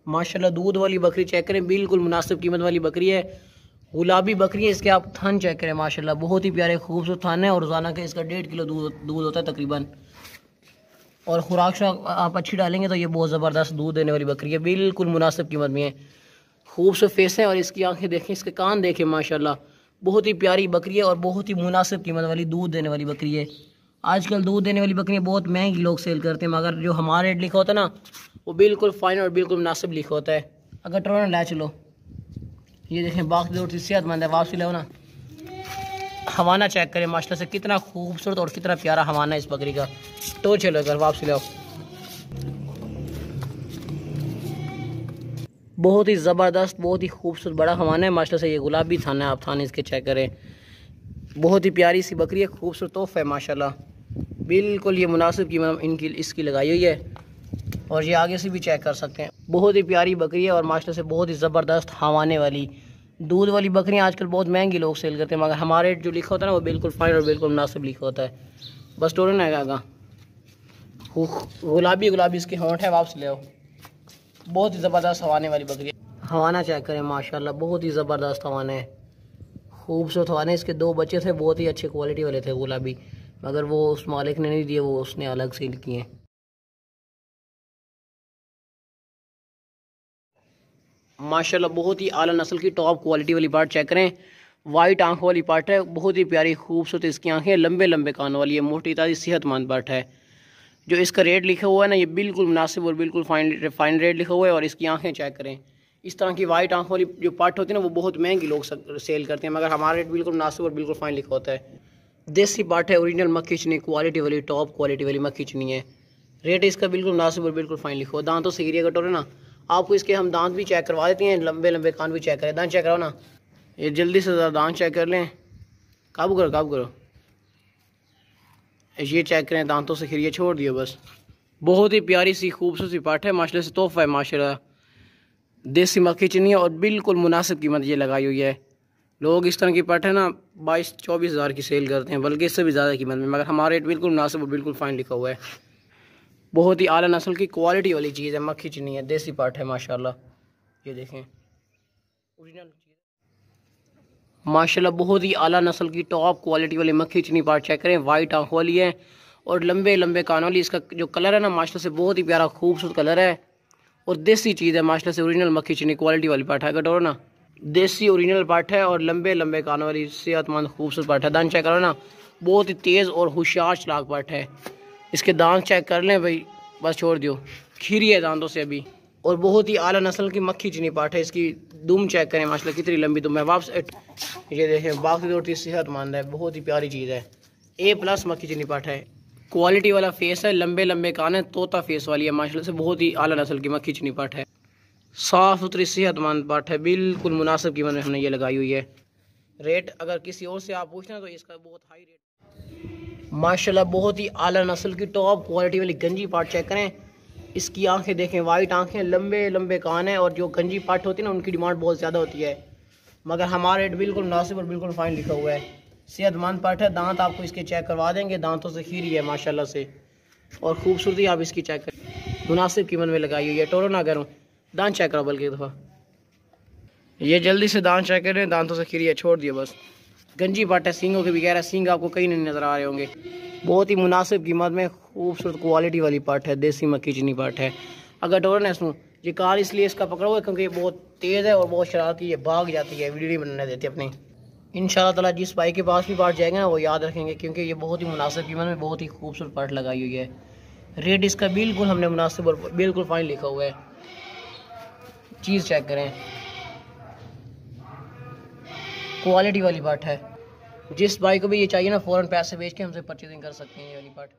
माशाल्लाह दूध वाली बकरी चेक करें, बिल्कुल मुनासिब कीमत वाली बकरी है। गुलाबी बकरी है। इसके आप थन चेक करें, माशाल्लाह बहुत ही प्यारे खूबसूरत थन है और रोज़ाना का इसका 1.5 किलो दूध होता है तकरीबन। और खुराक आप अच्छी डालेंगे तो ये बहुत ज़बरदस्त दूध देने वाली बकरी है, बिल्कुल मुनासिब कीमत में है। खूबसूरत फेस है और इसकी आंखें देखें, इसके कान देखें, माशाल्लाह बहुत ही प्यारी बकरी है और बहुत ही मुनासिब कीमत वाली दूध देने वाली बकरी है। आजकल दूध देने वाली बकरियाँ बहुत महंगी लोग सेल करते हैं, मगर जो हमारा रेट लिखा होता है ना वो बिल्कुल फाइन और बिल्कुल मुनासिब लिखा होता है। अगर ट्रोन ला चलो, ये देखें बाकी दूर सेहतमंद है, वापसी लो ना। हवाना चेक करें, माशाल्लाह से कितना खूबसूरत और कितना प्यारा हवाना है इस बकरी का। तो चलो अगर वापसी लाओ, बहुत ही ज़बरदस्त बहुत ही खूबसूरत बड़ा हवाना है माशाल्लाह से। ये गुलाबी थाना है, आप थाने इसके चेक करें, बहुत ही प्यारी सी बकरी है, खूबसूरत तोहफा है माशाल्लाह। बिल्कुल ये मुनासिब कीमत इनकी इसकी लगाई हुई है और ये आगे से भी चेक कर सकते हैं। बहुत ही प्यारी बकरी है और माशाल्लाह से बहुत ही ज़बरदस्त हवाने वाली दूध वाली बकरियाँ आजकल बहुत महंगी लोग सेल करते हैं, मगर हमारे रेट जो लिखा होता है ना वो बिल्कुल फाइन और बिल्कुल मुनासिब लिखा होता है। बस टोरन आएगा, गुलाबी गुलाबी इसके होंठ है, वापस ले आओ। बहुत ही ज़बरदस्त हवाने वाली बकरी है। हवाना चेक करें, माशाल्लाह बहुत ही ज़बरदस्त हवाना है, खूबसूरत हवाने। इसके 2 बच्चे थे, बहुत ही अच्छे क्वालिटी वाले थे गुलाबी, मगर वो उस मालिक ने नहीं दिए, वो उसने अलग सेल किए हैं। माशाल्लाह बहुत ही आला नस्ल की टॉप क्वालिटी वाली पार्ट चेक करें, वाइट आंखों वाली पार्ट है, बहुत ही प्यारी खूबसूरत इसकी आंखें, लंबे लंबे कानों वाली है, मोटी ताज़ी सेहतमंद पार्ट है। जो इसका रेट लिखा हुआ है ना ये बिल्कुल मुनासिब और बिल्कुल फाइन रेट लिखा हुआ है। और इसकी आंखें चेक करें, इस तरह की वाइट आंखों वाली जो पार्ट होती है ना वो बहुत महंगी लोग सेल करते हैं, मगर हमारा रेट बिल्कुल मुनासिब और बिल्कुल फाइन लिखा होता है। देसी पार्ट है, ओरिजिनल मक्खी चनी क्वालिटी वाली टॉप क्वालिटी वाली मक्खी चनी है। रेट इसका बिल्कुल मुनासिब और बिल्कुल फाइन लिखा हुआ। दांतों से गिरिया कटोरे ना, आपको इसके हम दांत भी चेक करवा देते हैं, लंबे लंबे कान भी चेक करें। दांत चेक कराओ ना, ये जल्दी से दांत चेक कर लें, काबू करो काबू करो, ये चेक करें, दांतों से खिरिया छोड़ दियो बस। बहुत ही प्यारी सी खूबसूरत सी पार्ट है, माशाल्लाह से तोहफा है माशाल्लाह, देसी मक्खी चनी है और बिल्कुल मुनासिब कीमत ये लगाई हुई है। लोग इस तरह की पार्ट है ना 22-24 हज़ार की सेल करते हैं, बल्कि इससे भी ज़्यादा कीमत में, मगर हमारा रेट बिल्कुल मुनासिब और बिल्कुल फाइन लिखा हुआ है। बहुत ही आला नस्ल की क्वालिटी वाली चीज़ है, मक्खी चनी है, देसी पार्ट है माशाल्लाह। ये देखें ओरिजिनल चीज़ माशाल्लाह, बहुत ही आला नस्ल की टॉप क्वालिटी वाली मक्खी चनी पार्ट चेक करें, वाइट आंखों वाली है और लंबे लंबे कानों वाली। इसका जो कलर है ना माशाल्लाह से बहुत ही प्यारा खूबसूरत कलर है और देसी चीज़ है माशाल्लाह से, ओरिजिनल मक्खी चनी क्वालिटी वाली पार्ट है। कटोरो ना, देसी ओरिजिनल पार्ट है और लंबे लंबे कानों वाली सेहतमंद खूबसूरत पार्ट है। दांत चेक करो ना, बहुत ही तेज़ और होशियार चालाक पार्ट है। इसके दांत चेक कर लें भाई, बस छोड़ दियो, खीरी है दांतों से अभी। और बहुत ही आला नस्ल की मक्खी चनी पार्ट है। इसकी दुम चेक करें, माशाल्लाह कितनी लंबी दुम है। वापस ये देखें, बाकी दौड़ती सेहतमंद है, बहुत ही प्यारी चीज़ है। A+ मक्खी चनी पार्ट है, क्वालिटी वाला फेस है, लंबे लंबे कान है, तोता फेस वाली है माशाल्लाह से, बहुत ही आला नस्ल की मक्खी चनी पार्ट है। साफ़ सुथरी सेहतमंद पार्ट है, बिल्कुल मुनासिब कीमत में हमने ये लगाई हुई है। रेट अगर किसी और से आप पूछना तो इसका बहुत हाई रेट माशाल्लाह। बहुत ही आला नस्ल की टॉप क्वालिटी वाली गंजी पार्ट चेक करें, इसकी आंखें देखें, वाइट आंखें, लंबे लंबे कान है। और जो गंजी पार्ट होती है ना उनकी डिमांड बहुत ज़्यादा होती है, मगर हमारा रेट बिल्कुल मुनासिब और बिल्कुल फाइन लिखा हुआ है। सेहतमंद पार्ट है, दांत आपको इसके चेक करवा देंगे, दांतों से खीरी है माशाल्लाह से। और खूबसूरती आप इसकी चेक करें, मुनासिब कीमत में लगाई हुई है। टोरो ना करूँ, दांत चेक करो बल्कि एक दफ़ा, ये जल्दी से दांत चेक करें, दांतों से खीरी है, छोड़ दिए बस। गंजी पार्ट है, सींगों के बगैर है, सींग आपको कहीं नहीं नज़र आ रहे होंगे। बहुत ही मुनासिब कीमत में खूबसूरत क्वालिटी वाली पार्ट है, देसी मक्खी चनी पार्ट है। अगर टोरन है सुनो, ये कार इसलिए इसका पकड़ा हुआ है क्योंकि ये बहुत तेज़ है और बहुत शरारती है, भाग जाती है, वीडियो नहीं बनने देती अपनी। इंशाल्लाह ताला जिस भाई के पास भी पार्ट जाएंगे ना वो याद रखेंगे, क्योंकि ये बहुत ही मुनासिब कीमत में बहुत ही खूबसूरत पार्ट लगाई हुई है। रेट इसका बिल्कुल हमने मुनासिब और बिल्कुल फाइन लिखा हुआ है। चीज़ चेक करें, क्वालिटी वाली पार्ट है। जिस भाई को भी ये चाहिए ना फ़ौरन पैसे भेज के हमसे परचेजिंग कर सकते हैं ये वाली पार्ट।